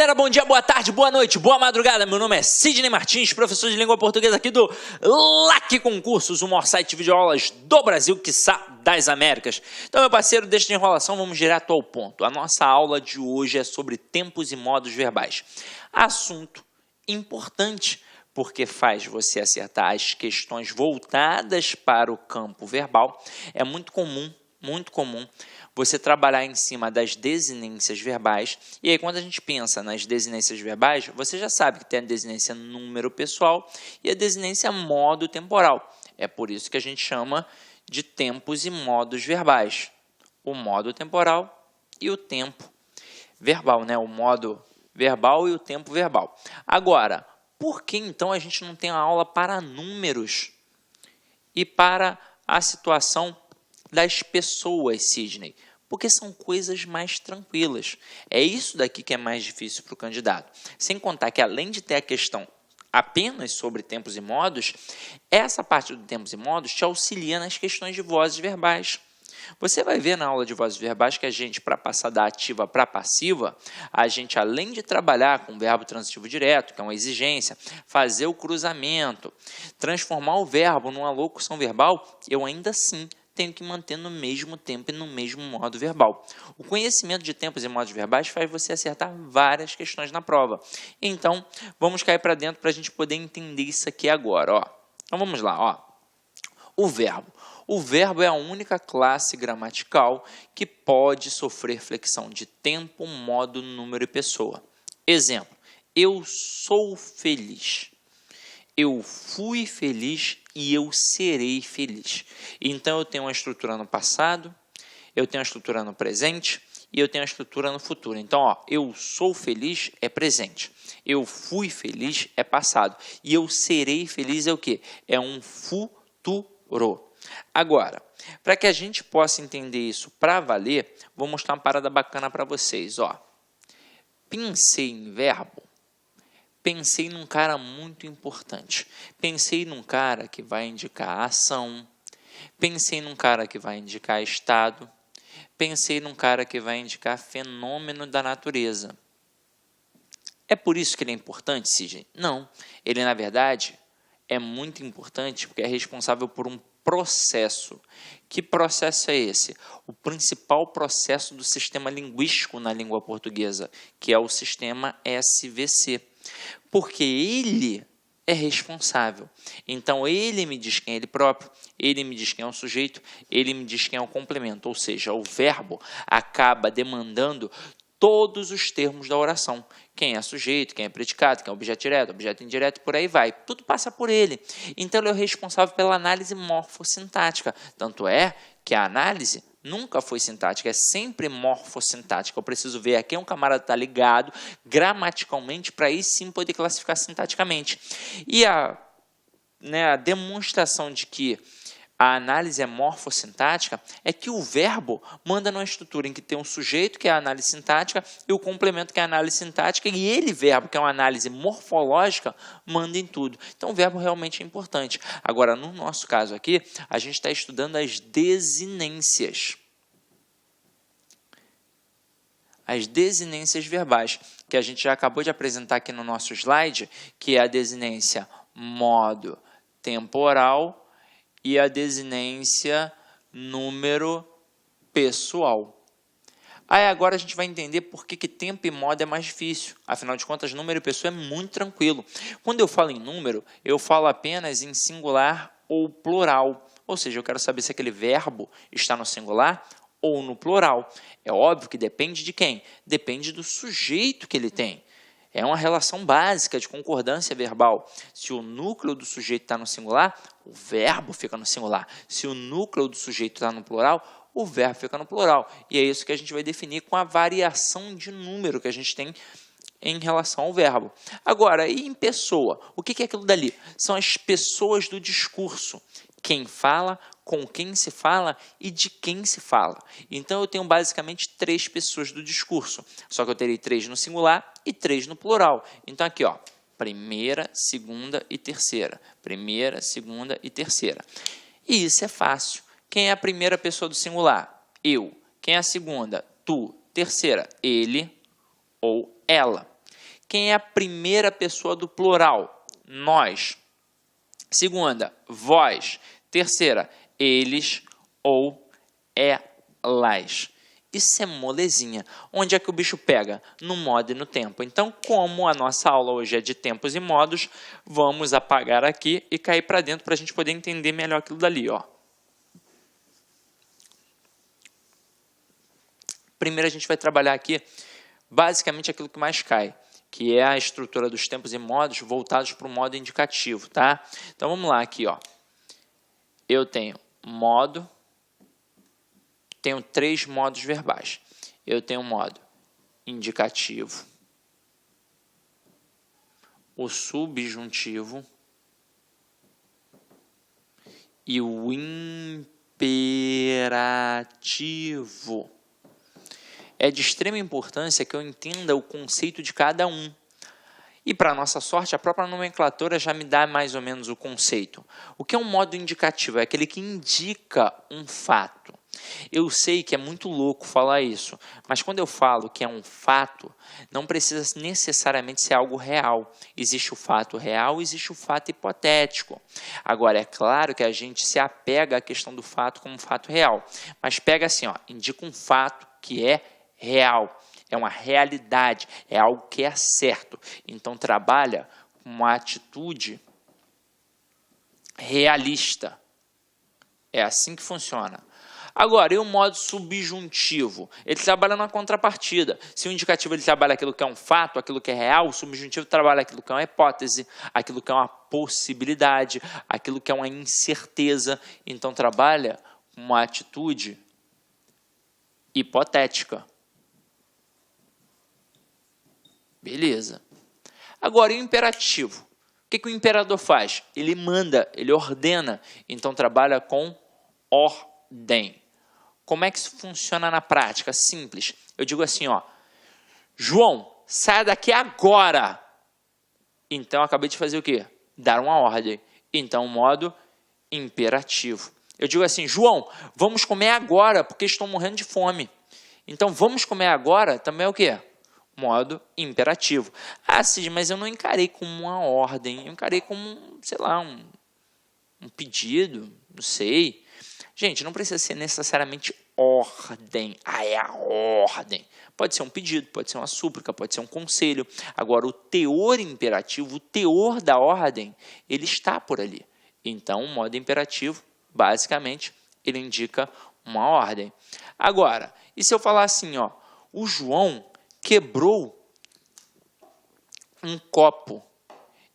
galera, bom dia, boa tarde, boa noite, boa madrugada. Meu nome é Sidney Martins, professor de língua portuguesa aqui do LAC Concursos, o maior site de videoaulas do Brasil, quiçá das Américas. Então, meu parceiro, deixa de enrolação, vamos direto ao ponto. A nossa aula de hoje é sobre tempos e modos verbais. Assunto importante, porque faz você acertar as questões voltadas para o campo verbal. É muito comum você trabalhar em cima das desinências verbais. E aí, quando a gente pensa nas desinências verbais, você já sabe que tem a desinência número pessoal e a desinência modo temporal. É por isso que a gente chama de tempos e modos verbais. O modo temporal e o tempo verbal, né? O modo verbal e o tempo verbal. Agora, por que então a gente não tem uma aula para números e para a situação das pessoas, Sidney? Porque são coisas mais tranquilas. É isso daqui que é mais difícil para o candidato. Sem contar que, além de ter a questão apenas sobre tempos e modos, essa parte do tempos e modos te auxilia nas questões de vozes verbais. Você vai ver na aula de vozes verbais que a gente, para passar da ativa para a passiva, a gente, além de trabalhar com o verbo transitivo direto, que é uma exigência, fazer o cruzamento, transformar o verbo numa locução verbal, eu ainda assim tenho que manter no mesmo tempo e no mesmo modo verbal. O conhecimento de tempos e modos verbais faz você acertar várias questões na prova. Então, vamos cair para dentro para a gente poder entender isso aqui agora. Ó. Então, vamos lá. Ó. O verbo. O verbo é a única classe gramatical que pode sofrer flexão de tempo, modo, número e pessoa. Exemplo, eu sou feliz. Eu fui feliz e eu serei feliz. Então, eu tenho uma estrutura no passado, eu tenho uma estrutura no presente e eu tenho uma estrutura no futuro. Então, ó, eu sou feliz é presente, eu fui feliz é passado e eu serei feliz é o quê? É um futuro. Agora, para que a gente possa entender isso para valer, vou mostrar uma parada bacana para vocês. Ó. Pensei em verbo. Pensei num cara muito importante. Pensei num cara que vai indicar ação. Pensei num cara que vai indicar estado. Pensei num cara que vai indicar fenômeno da natureza. É por isso que ele é importante, Sidney? Não. Ele, na verdade, é muito importante porque é responsável por um processo. Que processo é esse? O principal processo do sistema linguístico na língua portuguesa, que é o sistema SVC. Porque ele é responsável. Então, ele me diz quem é ele próprio, ele me diz quem é o sujeito, ele me diz quem é o complemento. Ou seja, o verbo acaba demandando todos os termos da oração. Quem é sujeito, quem é predicado, quem é objeto direto, objeto indireto, por aí vai. Tudo passa por ele. Então, ele é o responsável pela análise morfossintática. Tanto é que a análise nunca foi sintática, é sempre morfossintática. Eu preciso ver a quem um camarada está ligado gramaticalmente para aí sim poder classificar sintaticamente. E a demonstração de que a análise é morfossintática é que o verbo manda numa estrutura em que tem um sujeito, que é a análise sintática, e o complemento, que é a análise sintática, e ele, verbo, que é uma análise morfológica, manda em tudo. Então, o verbo realmente é importante. Agora, no nosso caso aqui, a gente está estudando as desinências. As desinências verbais, que a gente já acabou de apresentar aqui no nosso slide, que é a desinência modo temporal e a desinência número pessoal. Aí agora a gente vai entender por que tempo e modo é mais difícil. Afinal de contas, número e pessoa é muito tranquilo. Quando eu falo em número, eu falo apenas em singular ou plural. Ou seja, eu quero saber se aquele verbo está no singular ou no plural. É óbvio que depende de quem? Depende do sujeito que ele tem. É uma relação básica de concordância verbal. Se o núcleo do sujeito está no singular, o verbo fica no singular. Se o núcleo do sujeito está no plural, o verbo fica no plural. E é isso que a gente vai definir com a variação de número que a gente tem em relação ao verbo. Agora, e em pessoa? O que é aquilo dali? São as pessoas do discurso. Quem fala, com quem se fala e de quem se fala. Então, eu tenho basicamente 3 pessoas do discurso. Só que eu terei 3 no singular e 3 no plural. Então, aqui, ó, primeira, segunda e terceira. Primeira, segunda e terceira. E isso é fácil. Quem é a primeira pessoa do singular? Eu. Quem é a segunda? Tu. Terceira, ele ou ela. Quem é a primeira pessoa do plural? Nós. Segunda, vós. Terceira, eles ou elas. Isso é molezinha. Onde é que o bicho pega? No modo e no tempo. Então, como a nossa aula hoje é de tempos e modos, vamos apagar aqui e cair para dentro para a gente poder entender melhor aquilo dali, ó. Primeiro a gente vai trabalhar aqui basicamente aquilo que mais cai, que é a estrutura dos tempos e modos voltados para o modo indicativo, tá? Então vamos lá aqui, ó. Eu tenho modo, tenho 3 modos verbais. Eu tenho o modo indicativo, o subjuntivo e o imperativo. É de extrema importância que eu entenda o conceito de cada um. E, para nossa sorte, a própria nomenclatura já me dá mais ou menos o conceito. O que é um modo indicativo? É aquele que indica um fato. Eu sei que é muito louco falar isso, mas quando eu falo que é um fato, não precisa necessariamente ser algo real. Existe o fato real, existe o fato hipotético. Agora, é claro que a gente se apega à questão do fato como fato real, mas pega assim, ó, indica um fato que é real, é uma realidade, é algo que é certo. Então, trabalha com uma atitude realista. É assim que funciona. Agora, e o modo subjuntivo? Ele trabalha na contrapartida. Se o indicativo ele trabalha aquilo que é um fato, aquilo que é real, o subjuntivo trabalha aquilo que é uma hipótese, aquilo que é uma possibilidade, aquilo que é uma incerteza. Então, trabalha com uma atitude hipotética. Beleza. Agora, e o imperativo? O que o imperador faz? Ele manda, ele ordena. Então, trabalha com ordem. Como é que isso funciona na prática? Simples. Eu digo assim, ó. João, saia daqui agora. Então, eu acabei de fazer o quê? Dar uma ordem. Então, modo imperativo. Eu digo assim, João, vamos comer agora, porque estou morrendo de fome. Então, vamos comer agora também é o quê? Modo imperativo. Ah, Cid, mas eu não encarei como uma ordem, eu encarei como, sei lá, um pedido, não sei. Gente, não precisa ser necessariamente ordem. Ah, é a ordem. Pode ser um pedido, pode ser uma súplica, pode ser um conselho. Agora, o teor imperativo, o teor da ordem, ele está por ali. Então, o modo imperativo, basicamente, ele indica uma ordem. Agora, e se eu falar assim, ó, o João quebrou um copo.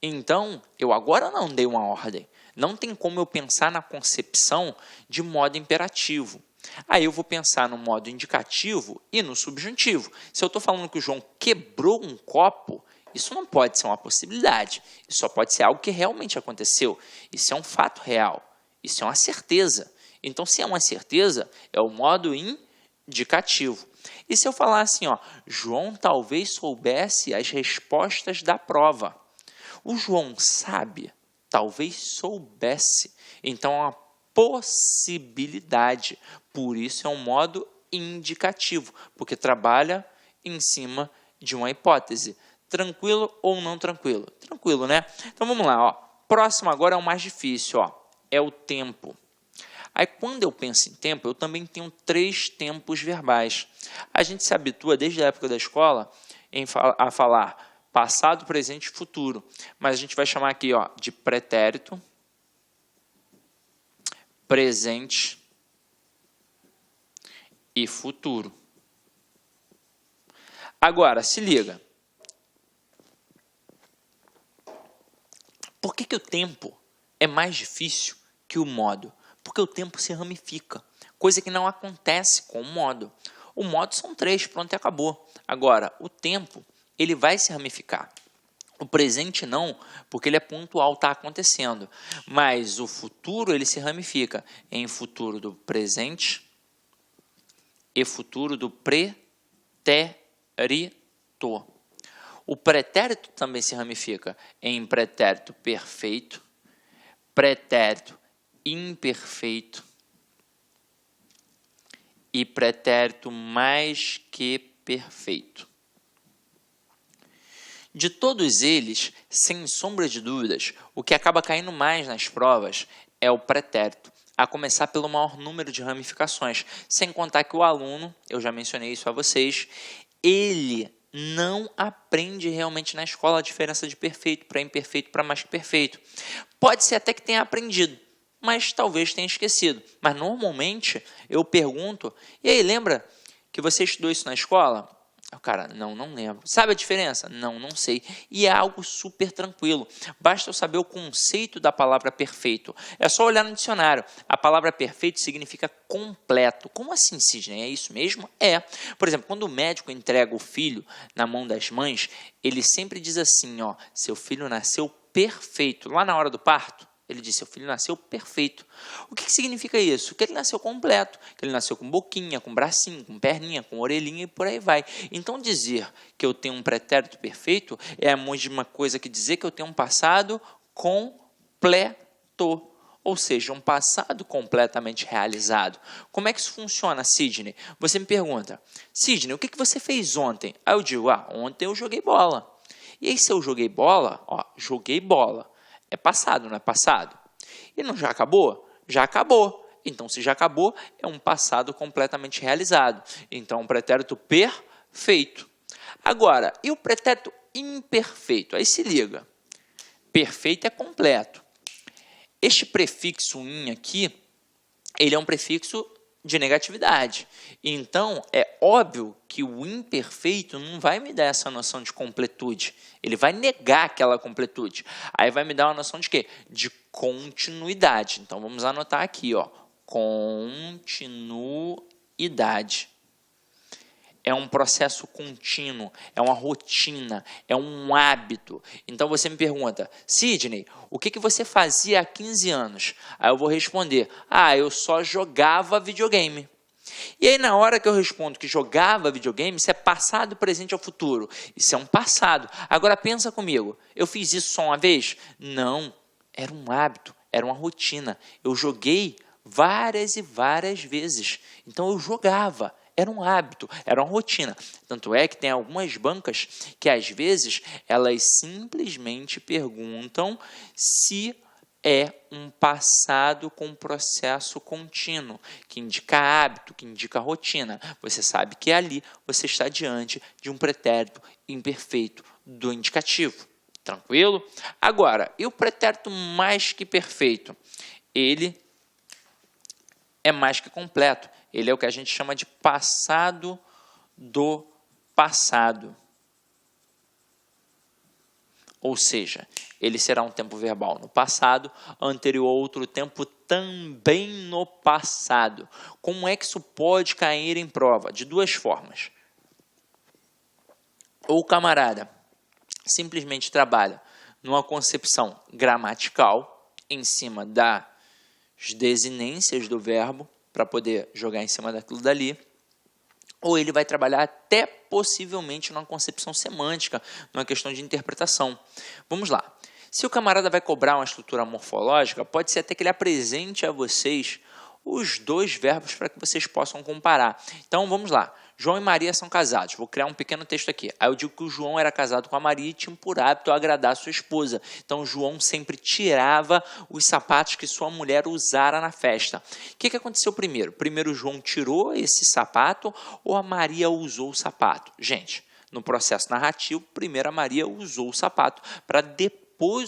Então, eu agora não dei uma ordem. Não tem como eu pensar na concepção de modo imperativo. Aí eu vou pensar no modo indicativo e no subjuntivo. Se eu estou falando que o João quebrou um copo, isso não pode ser uma possibilidade. Isso só pode ser algo que realmente aconteceu. Isso é um fato real. Isso é uma certeza. Então, se é uma certeza, é o modo indicativo. E se eu falar assim, ó, João talvez soubesse as respostas da prova. O João sabe, talvez soubesse. Então, é uma possibilidade. Por isso, é um modo indicativo, porque trabalha em cima de uma hipótese. Tranquilo ou não tranquilo? Tranquilo, né? Então, vamos lá. Ó. Próximo agora é o mais difícil. Ó, é o tempo. Aí, quando eu penso em tempo, eu também tenho 3 tempos verbais. A gente se habitua, desde a época da escola, a falar passado, presente e futuro. Mas a gente vai chamar aqui, ó, de pretérito, presente e futuro. Agora, se liga. Por que o tempo é mais difícil que o modo? Porque o tempo se ramifica, coisa que não acontece com o modo. O modo são 3, pronto e acabou. Agora, o tempo, ele vai se ramificar. O presente não, porque ele é pontual, está acontecendo. Mas o futuro, ele se ramifica em futuro do presente e futuro do pretérito. O pretérito também se ramifica em pretérito perfeito, pretérito imperfeito e pretérito mais que perfeito. De todos eles, sem sombra de dúvidas, o que acaba caindo mais nas provas é o pretérito, a começar pelo maior número de ramificações, sem contar que o aluno, eu já mencionei isso a vocês, ele não aprende realmente na escola a diferença de perfeito para imperfeito para mais que perfeito. Pode ser até que tenha aprendido, mas talvez tenha esquecido. Mas normalmente eu pergunto, e aí, lembra que você estudou isso na escola? O cara, não lembro. Sabe a diferença? Não sei. E é algo super tranquilo. Basta eu saber o conceito da palavra perfeito. É só olhar no dicionário. A palavra perfeito significa completo. Como assim, Sidney? É isso mesmo? É. Por exemplo, quando o médico entrega o filho na mão das mães, ele sempre diz assim, ó, seu filho nasceu perfeito. Lá na hora do parto, ele disse, seu filho nasceu perfeito. O que significa isso? Que ele nasceu completo, que ele nasceu com boquinha, com bracinho, com perninha, com orelhinha e por aí vai. Então dizer que eu tenho um pretérito perfeito é a mesma coisa que dizer que eu tenho um passado completo. Ou seja, um passado completamente realizado. Como é que isso funciona, Sidney? Você me pergunta, Sidney, o que você fez ontem? Aí eu digo, ontem eu joguei bola. E aí se eu joguei bola, joguei bola. É passado, não é passado? E não já acabou? Já acabou. Então, se já acabou, é um passado completamente realizado. Então, um pretérito perfeito. Agora, e o pretérito imperfeito? Aí se liga. Perfeito é completo. Este prefixo in aqui, ele é um prefixo de negatividade. Então, é óbvio que o imperfeito não vai me dar essa noção de completude. Ele vai negar aquela completude. Aí vai me dar uma noção de quê? De continuidade. Então, vamos anotar aqui, ó. Continuidade. É um processo contínuo, é uma rotina, é um hábito. Então, você me pergunta, Sidney, o que você fazia há 15 anos? Aí eu vou responder, eu só jogava videogame. E aí, na hora que eu respondo que jogava videogame, isso é passado, presente ou futuro. Isso é um passado. Agora, pensa comigo, eu fiz isso só uma vez? Não, era um hábito, era uma rotina. Eu joguei várias e várias vezes. Então, eu jogava. Era um hábito, era uma rotina. Tanto é que tem algumas bancas que, às vezes, elas simplesmente perguntam se é um passado com processo contínuo, que indica hábito, que indica rotina. Você sabe que ali você está diante de um pretérito imperfeito do indicativo. Tranquilo? Agora, e o pretérito mais que perfeito? Ele é mais que completo. Ele é o que a gente chama de passado do passado. Ou seja, ele será um tempo verbal no passado, anterior a outro tempo também no passado. Como é que isso pode cair em prova? De duas formas. Ou o camarada simplesmente trabalha numa concepção gramatical em cima das desinências do verbo, para poder jogar em cima daquilo dali, ou ele vai trabalhar até possivelmente numa concepção semântica, numa questão de interpretação. Vamos lá. Se o camarada vai cobrar uma estrutura morfológica, pode ser até que ele apresente a vocês os dois verbos para que vocês possam comparar. Então, vamos lá. João e Maria são casados. Vou criar um pequeno texto aqui. Aí eu digo que o João era casado com a Maria e tinha por hábito agradar a sua esposa. Então, o João sempre tirava os sapatos que sua mulher usara na festa. O que aconteceu primeiro? Primeiro o João tirou esse sapato ou a Maria usou o sapato? Gente, no processo narrativo, primeiro a Maria usou o sapato para depois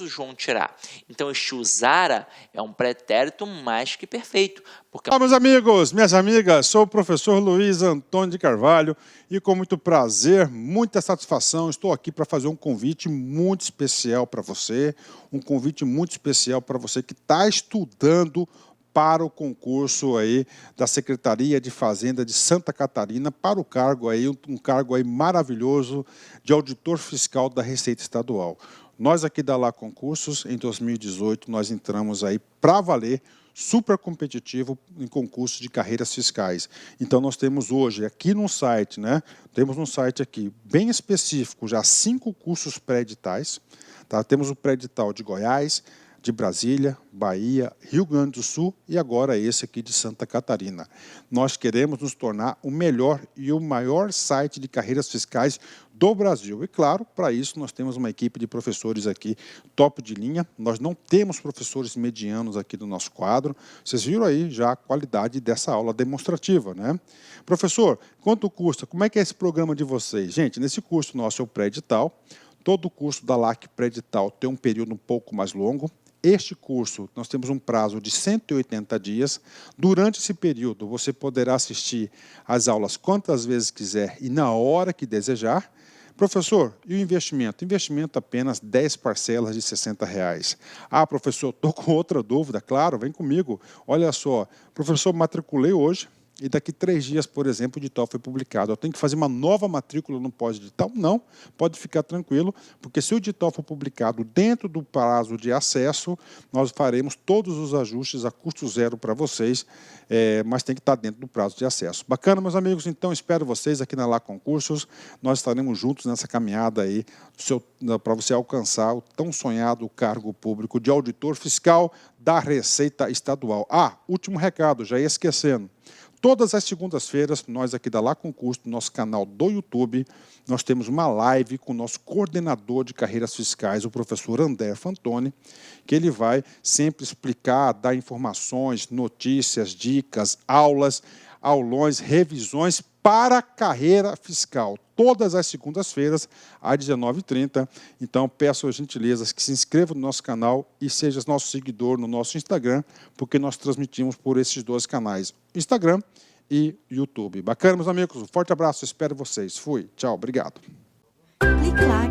o João tirar. Então, este usara é um pretérito mais que perfeito. Porque... Olá, meus amigos, minhas amigas, sou o professor Luiz Antônio de Carvalho e com muito prazer, muita satisfação, estou aqui para fazer um convite muito especial para você, um convite muito especial para você que está estudando para o concurso aí da Secretaria de Fazenda de Santa Catarina, para o cargo aí, um cargo aí maravilhoso de auditor fiscal da Receita Estadual. Nós aqui da Lá Concursos, em 2018, nós entramos aí para valer, super competitivo em concursos de carreiras fiscais. Então, nós temos hoje, aqui no site, né? Temos um site aqui bem específico, já 5 cursos pré-editais. Tá? Temos o pré-edital de Goiás, de Brasília, Bahia, Rio Grande do Sul e agora esse aqui de Santa Catarina. Nós queremos nos tornar o melhor e o maior site de carreiras fiscais do Brasil. E claro, para isso nós temos uma equipe de professores aqui top de linha. Nós não temos professores medianos aqui no nosso quadro. Vocês viram aí já a qualidade dessa aula demonstrativa, né? Professor, quanto custa? Como é que é esse programa de vocês? Gente, nesse curso nosso é o pré-edital. Todo o curso da LAC pré-edital tem um período um pouco mais longo. Este curso, nós temos um prazo de 180 dias. Durante esse período, você poderá assistir às aulas quantas vezes quiser e na hora que desejar. Professor, e o investimento? Investimento apenas 10 parcelas de R$60. Ah, professor, estou com outra dúvida. Claro, vem comigo. Olha só, professor, matriculei hoje. E daqui 3 dias, por exemplo, o edital foi publicado. Eu tenho que fazer uma nova matrícula no pós-edital? Não, pode ficar tranquilo, porque se o edital for publicado dentro do prazo de acesso, nós faremos todos os ajustes a custo zero para vocês, mas tem que estar dentro do prazo de acesso. Bacana, meus amigos? Então, espero vocês aqui na LAC Concursos. Nós estaremos juntos nessa caminhada aí para você alcançar o tão sonhado cargo público de auditor fiscal da Receita Estadual. Ah, último recado, já ia esquecendo. Todas as segundas-feiras, nós aqui da LAC Concursos, no nosso canal do YouTube, nós temos uma live com o nosso coordenador de carreiras fiscais, o professor André Fantoni, que ele vai sempre explicar, dar informações, notícias, dicas, aulas, aulões, revisões para a carreira fiscal. Todas as segundas-feiras, às 19h30. Então, peço as gentilezas que se inscrevam no nosso canal e seja nosso seguidor no nosso Instagram, porque nós transmitimos por esses 2 canais, Instagram e YouTube. Bacana, meus amigos? Um forte abraço, espero vocês. Fui, tchau, obrigado. Clique lá.